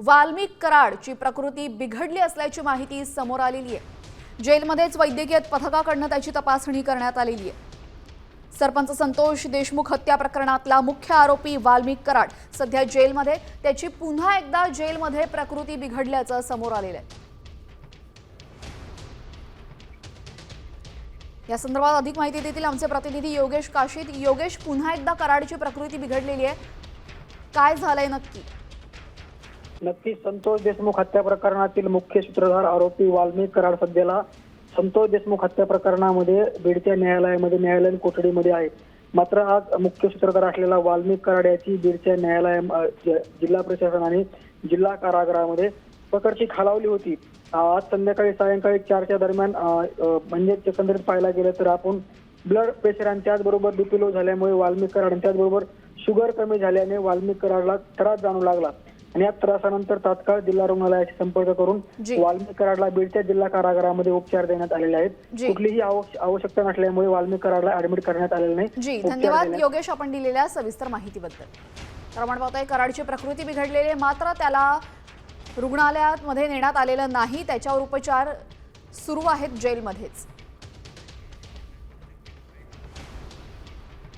वाल्मिक कराडची प्रकृती बिघडली असल्याची माहिती समोर आलेली आहे। जेलमध्येच वैद्यकीय पथकाकडून त्याची तपासणी करण्यात आलेली आहे। सरपंच संतोष देशमुख हत्या प्रकरणातला मुख्य आरोपी वाल्मिक कराड सध्या जेलमध्ये, त्याची पुन्हा एकदा जेलमध्ये प्रकृती बिघडल्याचं समोर आलेलं आहे। या संदर्भात अधिक माहिती देतील आमचे प्रतिनिधी योगेश काशीद। योगेश, पुन्हा एकदा कराडची प्रकृती बिघडलेली आहे, काय झालंय नक्की? नक्की संतोष देशमुख हत्या प्रकरणातील मुख्य सूत्रधार आरोपी वाल्मिक कराड सध्याला संतोष देशमुख हत्या प्रकरणामध्ये बीडच्या न्यायालयामध्ये न्यायालयीन कोठडीमध्ये आहे। मात्र आज मुख्य सूत्रधार असलेला वाल्मिक कराड याची बीडच्या जिल्हा प्रशासनाने जिल्हा कारागृहामध्ये पकडची खालावली होती। आज संध्याकाळी सायंकाळी 4च्या दरम्यान म्हणजे एकंदरीत पाहायला गेलं तर आपण ब्लड प्रेशर आणि त्याचबरोबर बीपी लो झाल्यामुळे वाल्मिक कराड आणि त्याचबरोबर शुगर कमी झाल्याने वाल्मिक कराडला त्रास जाणवू लागला आणि या त्रासानंतर तात्काळ जिल्हा रुग्णालयाशी संपर्क करून वाल्मिक कराडला बीडच्या जिल्हा कारागृहामध्ये उपचार देण्यात आलेले आहेत। कुठलीही आवश्यकता नसल्यामुळे वाल्मिक कराडला ऍडमिट करण्यात आलेले नाही। धन्यवाद योगेश, आपण दिलेल्या सविस्तर माहितीबद्दल। तर आपण पाहतोय कराडची प्रकृती बिघडलेली आहे, मात्र त्याला रुग्णालयात मध्ये नेण्यात आलेलं नाही, त्याच्यावर उपचार सुरू आहेत जेलमध्येच।